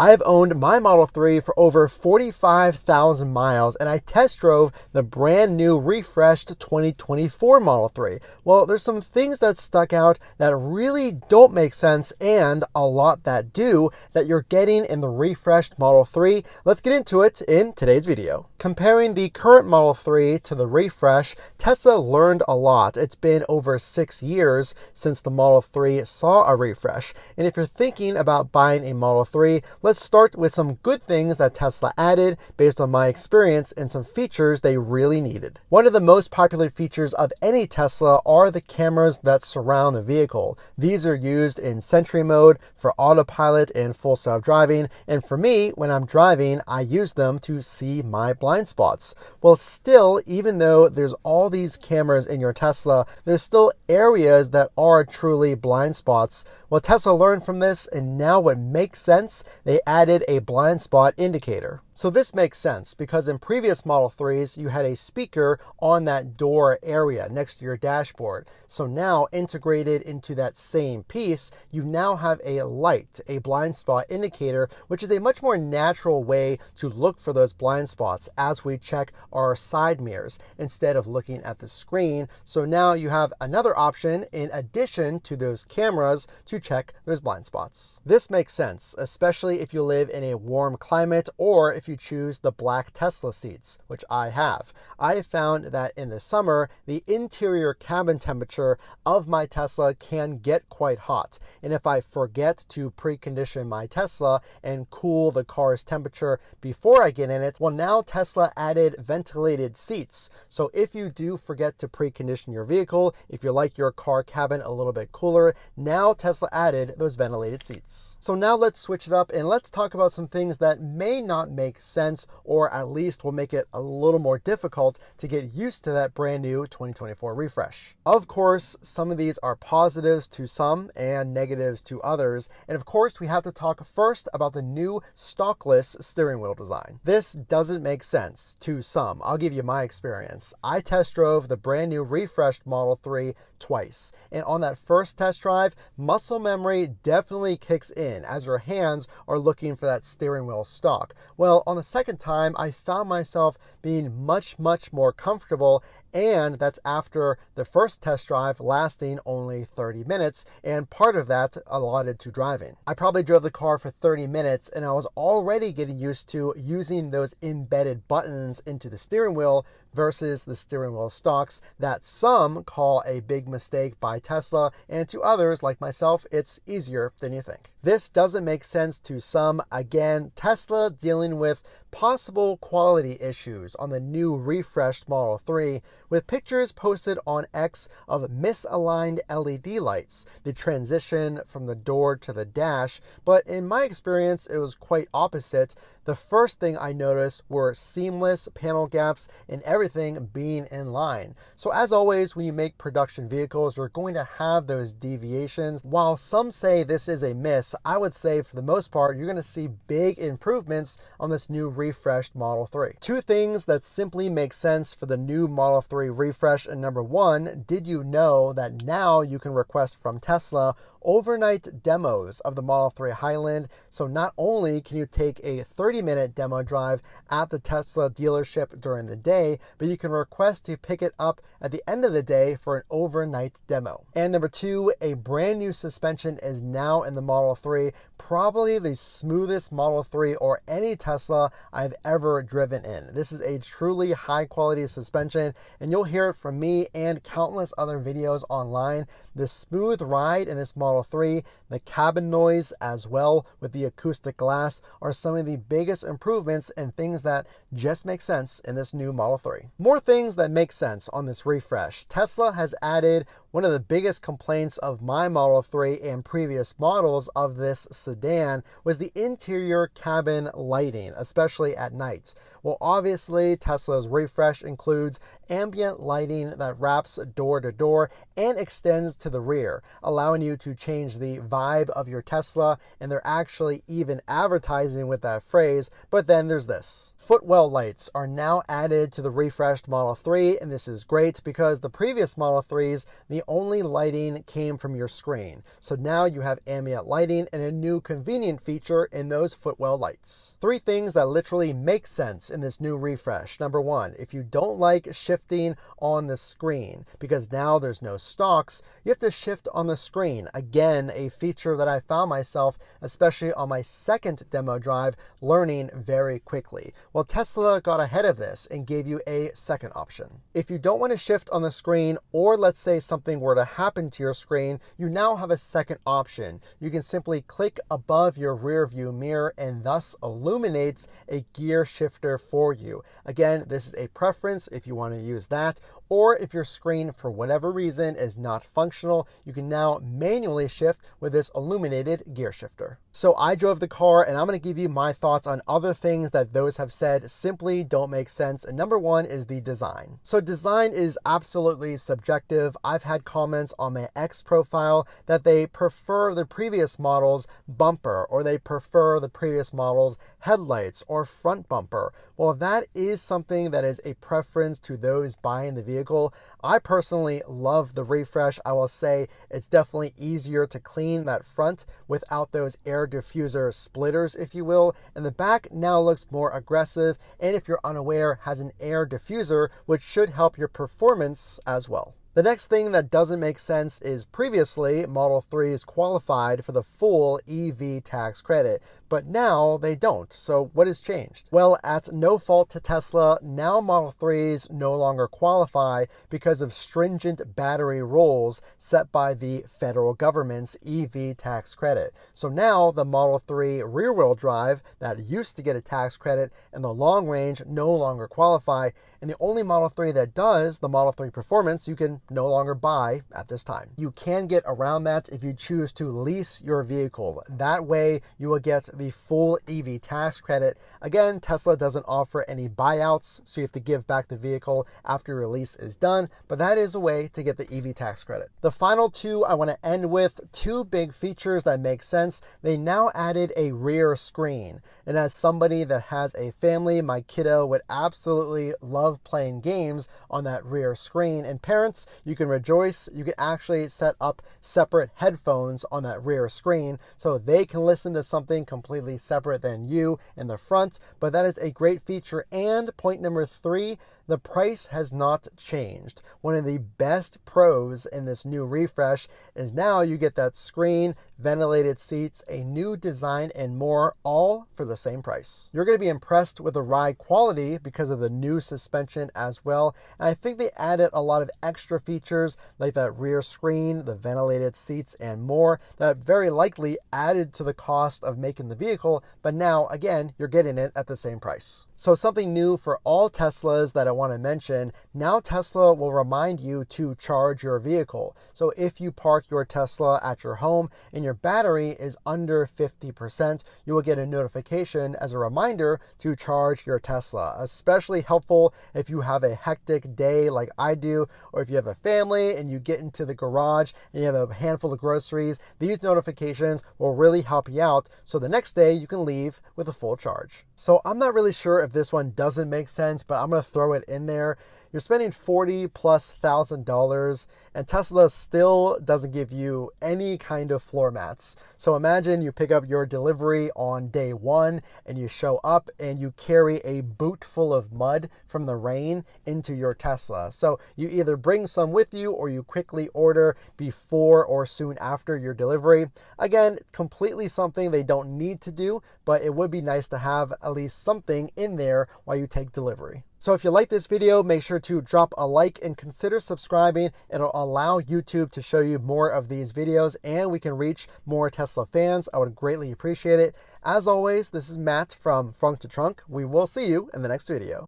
I've owned my Model 3 for over 45,000 miles, and I test drove the brand new refreshed 2024 Model 3. Well, there's some things that stuck out that really don't make sense and a lot that do that you're getting in the refreshed Model 3. Let's get into it in today's video. Comparing the current Model 3 to the refresh, Tesla learned a lot. It's been over 6 years since the Model 3 saw a refresh. And if you're thinking about buying a Model 3, let's start with some good things that Tesla added based on my experience and some features they really needed. One of the most popular features of any Tesla are the cameras that surround the vehicle. These are used in Sentry mode, for autopilot and full self-driving, and for me, when I'm driving, I use them to see my blind spots. Well, still, even though there's all these cameras in your Tesla, there's still areas that are truly blind spots. Well, Tesla learned from this, and now what makes sense, they added a blind spot indicator. So this makes sense because in previous Model 3s, you had a speaker on that door area next to your dashboard. So now integrated into that same piece, you now have a light, a blind spot indicator, which is a much more natural way to look for those blind spots as we check our side mirrors instead of looking at the screen. So now you have another option in addition to those cameras to check those blind spots. This makes sense, especially if you live in a warm climate or if you choose the black Tesla seats, which I have. I found that in the summer, the interior cabin temperature of my Tesla can get quite hot. And if I forget to precondition my Tesla and cool the car's temperature before I get in it, well, now Tesla added ventilated seats. So if you do forget to precondition your vehicle, if you like your car cabin a little bit cooler, now Tesla added those ventilated seats. So now let's switch it up and let's talk about some things that may not make sense, or at least will make it a little more difficult to get used to that brand new 2024 refresh. Of course, some of these are positives to some and negatives to others. And of course, we have to talk first about the new stockless steering wheel design. This doesn't make sense to some. I'll give you my experience. I test drove the brand new refreshed Model 3 twice. And on that first test drive, muscle memory definitely kicks in as your hands are looking for that steering wheel stock. Well, on the second time, I found myself being much more comfortable, and that's after the first test drive lasting only 30 minutes, and part of that allotted to driving. I probably drove the car for 30 minutes, and I was already getting used to using those embedded buttons into the steering wheel versus the steering wheel stocks that some call a big mistake by Tesla, and to others like myself, it's easier than you think. This doesn't make sense to some. Again, Tesla dealing with possible quality issues on the new refreshed Model 3, with pictures posted on X of misaligned LED lights, the transition from the door to the dash, but in my experience, it was quite opposite. The first thing I noticed were seamless panel gaps and everything being in line. So as always, when you make production vehicles, you're going to have those deviations. While some say this is a miss, I would say for the most part, you're going to see big improvements on this new refreshed Model 3. Two things that simply make sense for the new Model 3 refresh. And number one, did you know that now you can request from Tesla overnight demos of the Model 3 Highland? So not only can you take a 30-minute demo drive at the Tesla dealership during the day, but you can request to pick it up at the end of the day for an overnight demo. And number two, a brand new suspension is now in the Model 3, probably the smoothest Model 3 or any Tesla I've ever driven in. This is a truly high quality suspension, and you'll hear it from me and countless other videos online. The smooth ride in this Model 3, the cabin noise as well with the acoustic glass are some of the biggest improvements and things that just make sense in this new Model 3. More things that make sense on this refresh. Tesla has added one of the biggest complaints of my Model 3 and previous models of this sedan was the interior cabin lighting, especially at night. Well, obviously, Tesla's refresh includes ambient lighting that wraps door to door and extends to the rear, allowing you to change the vibe of your Tesla, and they're actually even advertising with that phrase. But then there's this. Footwell lights are now added to the refreshed Model 3, and this is great because the previous Model 3s, the only lighting came from your screen. So now you have ambient lighting and a new convenient feature in those footwell lights. 3 things that literally make sense in this new refresh. Number 1, if you don't like shifting on the screen, because now there's no stalks, you have to shift on the screen. Again, a feature that I found myself, especially on my second demo drive, learning very quickly. Well, Tesla got ahead of this and gave you a second option. If you don't want to shift on the screen, or let's say something were to happen to your screen, you now have a second option. You can simply click above your rear view mirror and thus illuminates a gear shifter for you. Again, this is a preference if you want to use that, or if your screen for whatever reason is not functional, you can now manually shift with this illuminated gear shifter. So I drove the car, and I'm going to give you my thoughts on other things that those have said simply don't make sense. And number 1 is the design. So design is absolutely subjective. I've had comments on my X profile that they prefer the previous model's bumper, or they prefer the previous model's headlights or front bumper. Well, that is something that is a preference to those buying the vehicle. I personally love the refresh. I will say it's definitely easier to clean that front without those air diffuser splitters, if you will. And the back now looks more aggressive, and if you're unaware, has an air diffuser, which should help your performance as well. The next thing that doesn't make sense is previously Model 3s qualified for the full EV tax credit, but now they don't. So what has changed? Well, at no fault to Tesla, now Model 3s no longer qualify because of stringent battery rules set by the federal government's EV tax credit. So now the Model 3 rear-wheel drive that used to get a tax credit and the long range no longer qualify, and the only Model 3 that does, the Model 3 Performance, you can no longer buy at this time. You can get around that if you choose to lease your vehicle. That way you will get the full EV tax credit. Again, Tesla doesn't offer any buyouts, so you have to give back the vehicle after your lease is done, but that is a way to get the EV tax credit. The final 2 I want to end with 2 big features that make sense. They now added a rear screen, and as somebody that has a family, my kiddo would absolutely love playing games on that rear screen. And parents, you can rejoice. You can actually set up separate headphones on that rear screen so they can listen to something completely separate than you in the front. But that is a great feature. And point number 3, the price has not changed. One of the best pros in this new refresh is now you get that screen, ventilated seats, a new design, and more, all for the same price. You're going to be impressed with the ride quality because of the new suspension as well. And I think they added a lot of extra features like that rear screen, the ventilated seats, and more that very likely added to the cost of making the vehicle. But now, again, you're getting it at the same price. So something new for all Teslas that I want to mention, now Tesla will remind you to charge your vehicle. So if you park your Tesla at your home and your battery is under 50%, you will get a notification as a reminder to charge your Tesla. Especially helpful if you have a hectic day like I do, or if you have a family and you get into the garage and you have a handful of groceries. These notifications will really help you out, so the next day you can leave with a full charge. So I'm not really sure if this one doesn't make sense, but I'm going to throw it in there. You're spending $40,000+ and Tesla still doesn't give you any kind of floor mats. So imagine you pick up your delivery on day 1 and you show up and you carry a boot full of mud from the rain into your Tesla. So you either bring some with you or you quickly order before or soon after your delivery. Again, completely something they don't need to do, but it would be nice to have at least something in there while you take delivery. So if you like this video, make sure to drop a like and consider subscribing. It'll allow YouTube to show you more of these videos and we can reach more Tesla fans. I would greatly appreciate it. As always, this is Matt from Frunk to Trunk. We will see you in the next video.